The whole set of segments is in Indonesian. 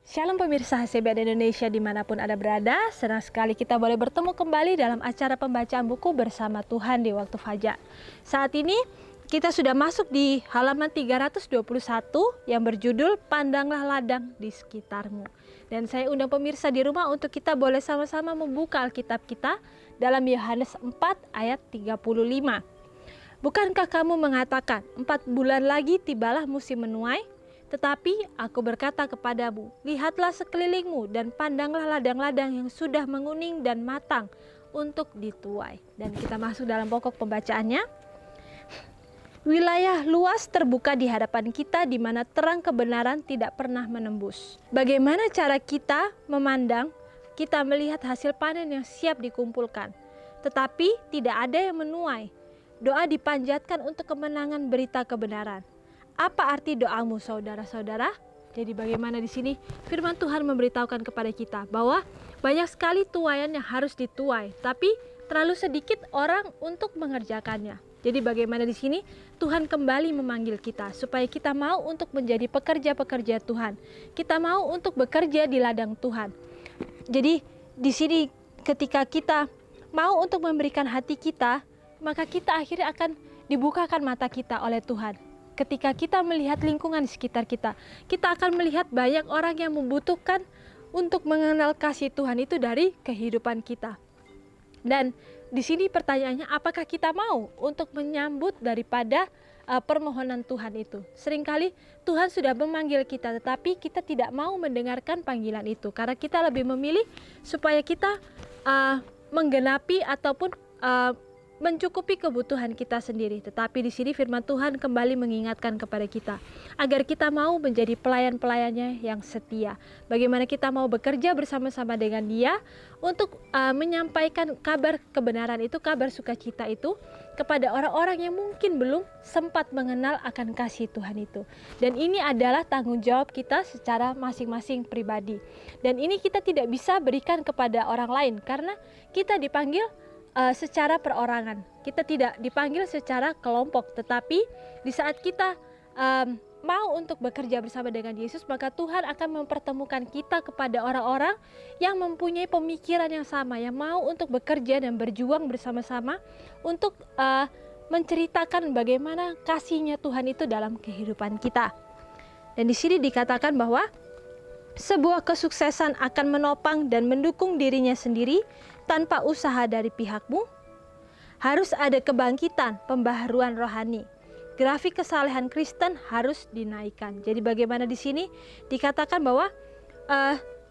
Shalom pemirsa HCBN Indonesia dimanapun Anda berada, senang sekali kita boleh bertemu kembali dalam acara pembacaan buku bersama Tuhan di waktu fajar. Saat ini kita sudah masuk di halaman 321 yang berjudul Pandanglah Ladang di Sekitarmu. Dan saya undang pemirsa di rumah untuk kita boleh sama-sama membuka Alkitab kita dalam Yohanes 4 ayat 35. Bukankah kamu mengatakan 4 bulan lagi tibalah musim menuai? Tetapi aku berkata kepadamu, lihatlah sekelilingmu dan pandanglah ladang-ladang yang sudah menguning dan matang untuk dituai. Dan kita masuk dalam pokok pembacaannya. Wilayah luas terbuka di hadapan kita di mana terang kebenaran tidak pernah menembus. Bagaimana cara kita memandang? Kita melihat hasil panen yang siap dikumpulkan, tetapi tidak ada yang menuai. Doa dipanjatkan untuk kemenangan berita kebenaran. Apa arti doamu, saudara-saudara? Jadi bagaimana di sini firman Tuhan memberitahukan kepada kita bahwa banyak sekali tuaian yang harus dituai, tapi terlalu sedikit orang untuk mengerjakannya. Jadi bagaimana di sini Tuhan kembali memanggil kita supaya kita mau untuk menjadi pekerja-pekerja Tuhan. Kita mau untuk bekerja di ladang Tuhan. Jadi di sini ketika kita mau untuk memberikan hati kita, maka kita akhirnya akan dibukakan mata kita oleh Tuhan. Ketika kita melihat lingkungan di sekitar kita, kita akan melihat banyak orang yang membutuhkan untuk mengenal kasih Tuhan itu dari kehidupan kita. Dan di sini pertanyaannya, apakah kita mau untuk menyambut daripada permohonan Tuhan itu? Seringkali Tuhan sudah memanggil kita, tetapi kita tidak mau mendengarkan panggilan itu. Karena kita lebih memilih supaya kita menggenapi ataupun mencukupi kebutuhan kita sendiri. Tetapi di sini firman Tuhan kembali mengingatkan kepada kita agar kita mau menjadi pelayan-pelayannya yang setia. Bagaimana kita mau bekerja bersama-sama dengan Dia untuk menyampaikan kabar kebenaran itu, kabar sukacita itu kepada orang-orang yang mungkin belum sempat mengenal akan kasih Tuhan itu. Dan ini adalah tanggung jawab kita secara masing-masing pribadi. Dan ini kita tidak bisa berikan kepada orang lain karena kita dipanggil secara perorangan. Kita tidak dipanggil secara kelompok, tetapi di saat kita mau untuk bekerja bersama dengan Yesus, maka Tuhan akan mempertemukan kita kepada orang-orang yang mempunyai pemikiran yang sama, yang mau untuk bekerja dan berjuang bersama-sama untuk menceritakan bagaimana kasih-Nya Tuhan itu dalam kehidupan kita. Dan di sini dikatakan bahwa sebuah kesuksesan akan menopang dan mendukung dirinya sendiri tanpa usaha dari pihakmu. Harus ada kebangkitan, pembaharuan rohani. Grafik kesalehan Kristen harus dinaikkan. Jadi bagaimana di sini dikatakan bahwa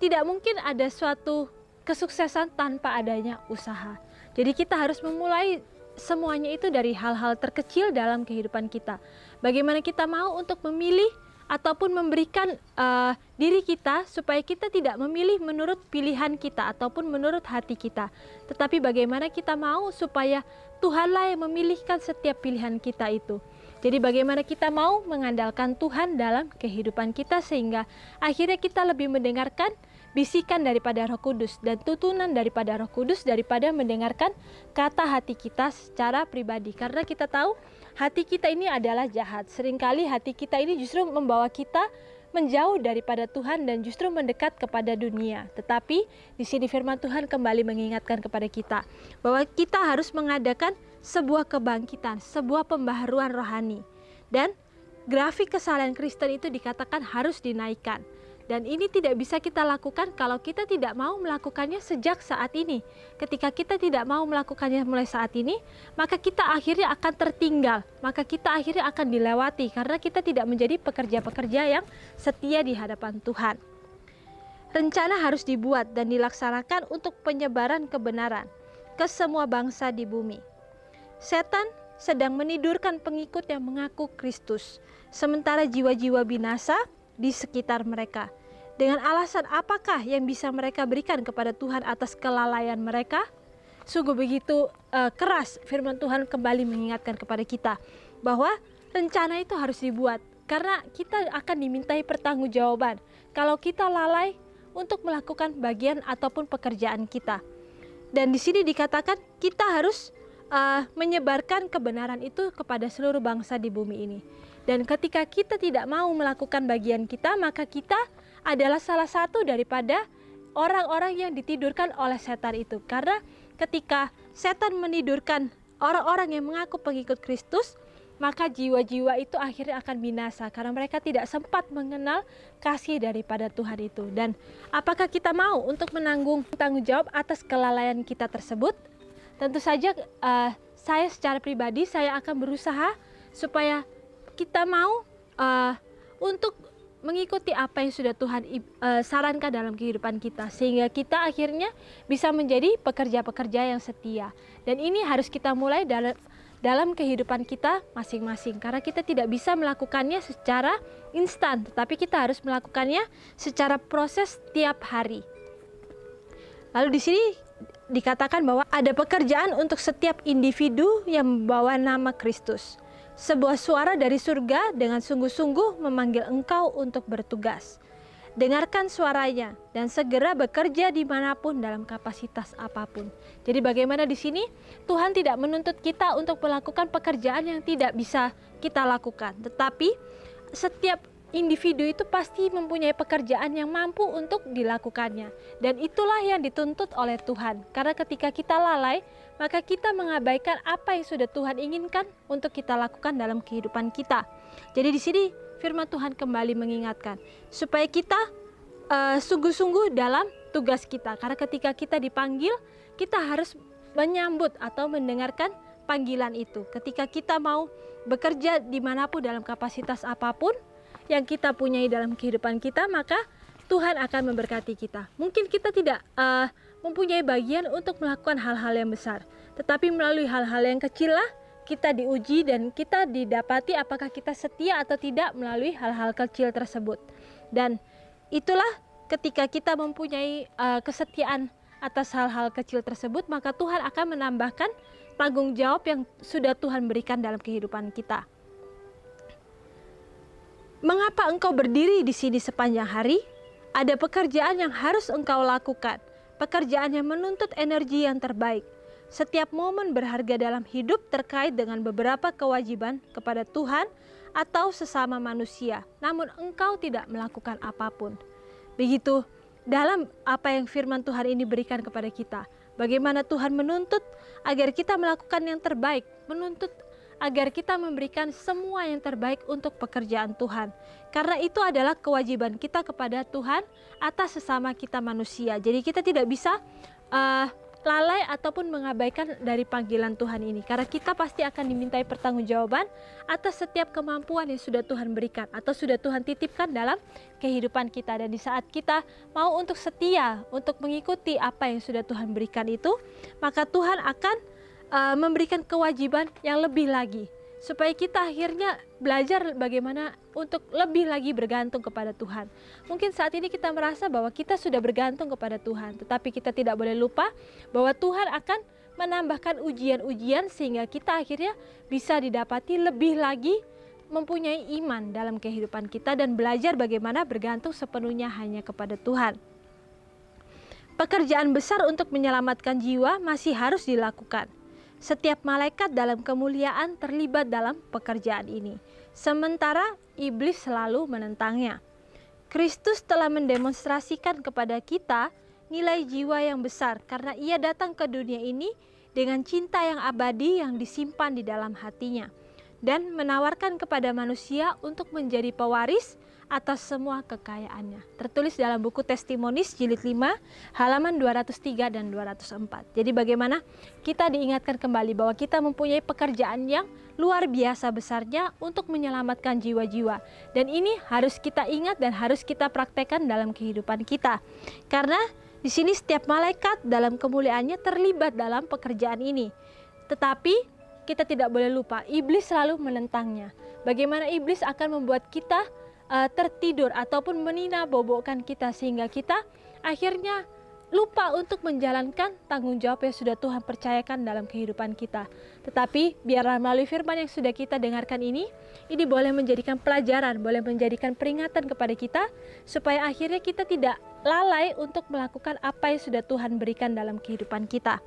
tidak mungkin ada suatu kesuksesan tanpa adanya usaha. Jadi kita harus memulai semuanya itu dari hal-hal terkecil dalam kehidupan kita. Bagaimana kita mau untuk memilih ataupun memberikan diri kita supaya kita tidak memilih menurut pilihan kita ataupun menurut hati kita. Tetapi bagaimana kita mau supaya Tuhanlah yang memilihkan setiap pilihan kita itu. Jadi bagaimana kita mau mengandalkan Tuhan dalam kehidupan kita sehingga akhirnya kita lebih mendengarkan bisikan daripada Roh Kudus dan tuntunan daripada Roh Kudus daripada mendengarkan kata hati kita secara pribadi. Karena kita tahu hati kita ini adalah jahat. Seringkali hati kita ini justru membawa kita menjauh daripada Tuhan dan justru mendekat kepada dunia. Tetapi di sini firman Tuhan kembali mengingatkan kepada kita bahwa kita harus mengadakan sebuah kebangkitan, sebuah pembaharuan rohani. Dan grafik kesalehan Kristen itu dikatakan harus dinaikkan. Dan ini tidak bisa kita lakukan kalau kita tidak mau melakukannya sejak saat ini. Ketika kita tidak mau melakukannya mulai saat ini, maka kita akhirnya akan tertinggal. Maka kita akhirnya akan dilewati karena kita tidak menjadi pekerja-pekerja yang setia di hadapan Tuhan. Rencana harus dibuat dan dilaksanakan untuk penyebaran kebenaran ke semua bangsa di bumi. Setan sedang menidurkan pengikut yang mengaku Kristus, sementara jiwa-jiwa binasa di sekitar mereka. Dengan alasan apakah yang bisa mereka berikan kepada Tuhan atas kelalaian mereka? Sungguh begitu keras firman Tuhan kembali mengingatkan kepada kita bahwa rencana itu harus dibuat karena kita akan dimintai pertanggungjawaban kalau kita lalai untuk melakukan bagian ataupun pekerjaan kita. Dan di sini dikatakan kita harus menyebarkan kebenaran itu kepada seluruh bangsa di bumi ini. Dan ketika kita tidak mau melakukan bagian kita, maka kita adalah salah satu daripada orang-orang yang ditidurkan oleh setan itu. Karena ketika setan menidurkan orang-orang yang mengaku pengikut Kristus, maka jiwa-jiwa itu akhirnya akan binasa karena mereka tidak sempat mengenal kasih daripada Tuhan itu. Dan apakah kita mau untuk menanggung tanggung jawab atas kelalaian kita tersebut? Tentu saja saya secara pribadi saya akan berusaha supaya kita mau untuk mengikuti apa yang sudah Tuhan sarankan dalam kehidupan kita, sehingga kita akhirnya bisa menjadi pekerja-pekerja yang setia. Dan ini harus kita mulai dalam kehidupan kita masing-masing, karena kita tidak bisa melakukannya secara instan, tetapi kita harus melakukannya secara proses tiap hari. Lalu di sini dikatakan bahwa ada pekerjaan untuk setiap individu yang membawa nama Kristus. Sebuah suara dari surga dengan sungguh-sungguh memanggil engkau untuk bertugas. Dengarkan suaranya dan segera bekerja dimanapun dalam kapasitas apapun. Jadi bagaimana di sini Tuhan tidak menuntut kita untuk melakukan pekerjaan yang tidak bisa kita lakukan, tetapi setiap individu itu pasti mempunyai pekerjaan yang mampu untuk dilakukannya. Dan itulah yang dituntut oleh Tuhan. Karena ketika kita lalai, maka kita mengabaikan apa yang sudah Tuhan inginkan untuk kita lakukan dalam kehidupan kita. Jadi di sini firman Tuhan kembali mengingatkan supaya kita sungguh-sungguh dalam tugas kita. Karena ketika kita dipanggil, kita harus menyambut atau mendengarkan panggilan itu. Ketika kita mau bekerja dimanapun dalam kapasitas apapun yang kita punyai dalam kehidupan kita, maka Tuhan akan memberkati kita. Mungkin kita tidak mempunyai bagian untuk melakukan hal-hal yang besar, tetapi melalui hal-hal yang kecil lah kita diuji dan kita didapati apakah kita setia atau tidak melalui hal-hal kecil tersebut. Dan itulah ketika kita mempunyai kesetiaan atas hal-hal kecil tersebut, maka Tuhan akan menambahkan tanggung jawab yang sudah Tuhan berikan dalam kehidupan kita. Mengapa engkau berdiri di sini sepanjang hari? Ada pekerjaan yang harus engkau lakukan, pekerjaan yang menuntut energi yang terbaik. Setiap momen berharga dalam hidup terkait dengan beberapa kewajiban kepada Tuhan atau sesama manusia, namun engkau tidak melakukan apapun. Begitu dalam apa yang firman Tuhan ini berikan kepada kita. Bagaimana Tuhan menuntut agar kita melakukan yang terbaik, menuntut agar kita memberikan semua yang terbaik untuk pekerjaan Tuhan. Karena itu adalah kewajiban kita kepada Tuhan atas sesama kita manusia. Jadi kita tidak bisa lalai ataupun mengabaikan dari panggilan Tuhan ini. Karena kita pasti akan dimintai pertanggungjawaban atas setiap kemampuan yang sudah Tuhan berikan atau sudah Tuhan titipkan dalam kehidupan kita. Dan di saat kita mau untuk setia, untuk mengikuti apa yang sudah Tuhan berikan itu, maka Tuhan akan memberikan kewajiban yang lebih lagi, supaya kita akhirnya belajar bagaimana untuk lebih lagi bergantung kepada Tuhan. Mungkin saat ini kita merasa bahwa kita sudah bergantung kepada Tuhan, tetapi kita tidak boleh lupa bahwa Tuhan akan menambahkan ujian-ujian sehingga kita akhirnya bisa didapati lebih lagi mempunyai iman dalam kehidupan kita dan belajar bagaimana bergantung sepenuhnya hanya kepada Tuhan. Pekerjaan besar untuk menyelamatkan jiwa masih harus dilakukan. Setiap malaikat dalam kemuliaan terlibat dalam pekerjaan ini, sementara iblis selalu menentangnya. Kristus telah mendemonstrasikan kepada kita nilai jiwa yang besar karena ia datang ke dunia ini dengan cinta yang abadi yang disimpan di dalam hatinya dan menawarkan kepada manusia untuk menjadi pewaris atas semua kekayaannya. Tertulis dalam buku Testimonis jilid 5 halaman 203 dan 204. Jadi bagaimana kita diingatkan kembali bahwa kita mempunyai pekerjaan yang luar biasa besarnya untuk menyelamatkan jiwa-jiwa. Dan ini harus kita ingat dan harus kita praktekkan dalam kehidupan kita. Karena di sini setiap malaikat dalam kemuliaannya terlibat dalam pekerjaan ini. Tetapi kita tidak boleh lupa, iblis selalu menentangnya. Bagaimana iblis akan membuat kita tertidur ataupun menina-bobokkan kita sehingga kita akhirnya lupa untuk menjalankan tanggung jawab yang sudah Tuhan percayakan dalam kehidupan kita. Tetapi biarlah melalui firman yang sudah kita dengarkan ini boleh menjadikan pelajaran, boleh menjadikan peringatan kepada kita supaya akhirnya kita tidak lalai untuk melakukan apa yang sudah Tuhan berikan dalam kehidupan kita.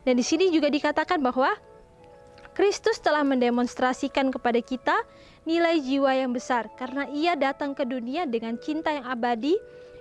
Dan di sini juga dikatakan bahwa Kristus telah mendemonstrasikan kepada kita nilai jiwa yang besar karena ia datang ke dunia dengan cinta yang abadi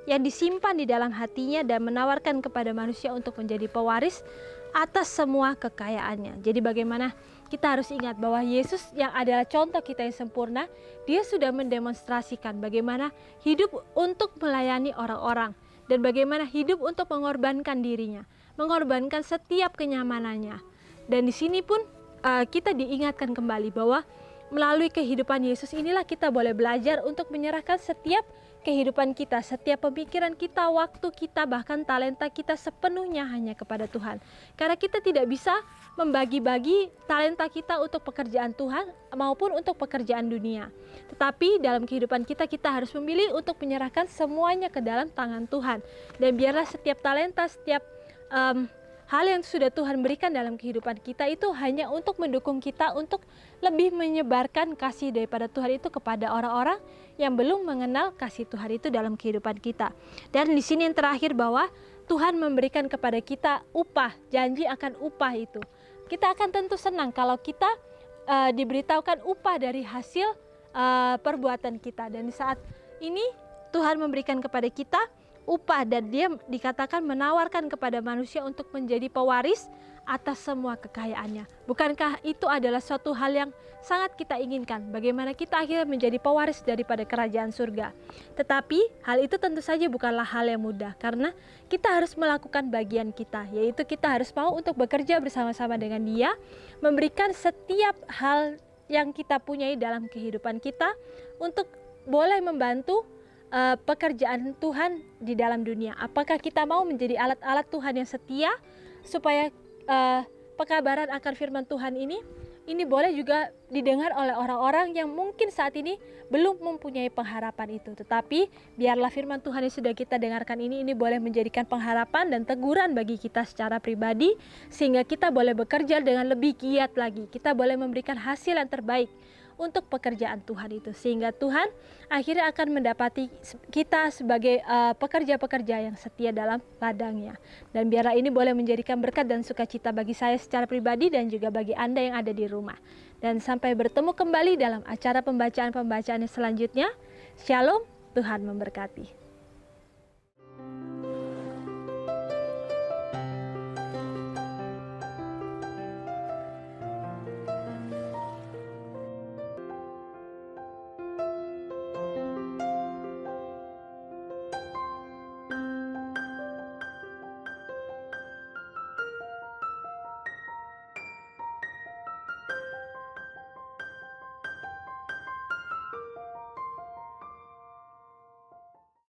yang disimpan di dalam hatinya dan menawarkan kepada manusia untuk menjadi pewaris atas semua kekayaannya. Jadi bagaimana kita harus ingat bahwa Yesus yang adalah contoh kita yang sempurna, dia sudah mendemonstrasikan bagaimana hidup untuk melayani orang-orang dan bagaimana hidup untuk mengorbankan dirinya, mengorbankan setiap kenyamanannya. Dan di sini pun kita diingatkan kembali bahwa melalui kehidupan Yesus inilah kita boleh belajar untuk menyerahkan setiap kehidupan kita, setiap pemikiran kita, waktu kita, bahkan talenta kita sepenuhnya hanya kepada Tuhan. Karena kita tidak bisa membagi-bagi talenta kita untuk pekerjaan Tuhan maupun untuk pekerjaan dunia. Tetapi dalam kehidupan kita, kita harus memilih untuk menyerahkan semuanya ke dalam tangan Tuhan. Dan biarlah setiap talenta, setiap hal yang sudah Tuhan berikan dalam kehidupan kita itu hanya untuk mendukung kita untuk lebih menyebarkan kasih daripada Tuhan itu kepada orang-orang yang belum mengenal kasih Tuhan itu dalam kehidupan kita. Dan di sini yang terakhir bahwa Tuhan memberikan kepada kita upah, janji akan upah itu. Kita akan tentu senang kalau kita diberitahukan upah dari hasil perbuatan kita. Dan di saat ini Tuhan memberikan kepada kita upah dan dia dikatakan menawarkan kepada manusia untuk menjadi pewaris atas semua kekayaannya. Bukankah itu adalah suatu hal yang sangat kita inginkan? Bagaimana kita akhirnya menjadi pewaris daripada kerajaan surga. Tetapi hal itu tentu saja bukanlah hal yang mudah karena kita harus melakukan bagian kita, yaitu kita harus mau untuk bekerja bersama-sama dengan Dia, memberikan setiap hal yang kita punyai dalam kehidupan kita untuk boleh membantu pekerjaan Tuhan di dalam dunia. Apakah kita mau menjadi alat-alat Tuhan yang setia supaya pekabaran akan firman Tuhan ini boleh juga didengar oleh orang-orang yang mungkin saat ini belum mempunyai pengharapan itu. Tetapi biarlah firman Tuhan yang sudah kita dengarkan ini boleh menjadikan pengharapan dan teguran bagi kita secara pribadi, sehingga kita boleh bekerja dengan lebih giat lagi. Kita boleh memberikan hasil yang terbaik untuk pekerjaan Tuhan itu, sehingga Tuhan akhirnya akan mendapati kita sebagai pekerja-pekerja yang setia dalam ladang-Nya. Dan biarlah ini boleh menjadikan berkat dan sukacita bagi saya secara pribadi dan juga bagi Anda yang ada di rumah. Dan sampai bertemu kembali dalam acara pembacaan-pembacaan yang selanjutnya. Shalom, Tuhan memberkati.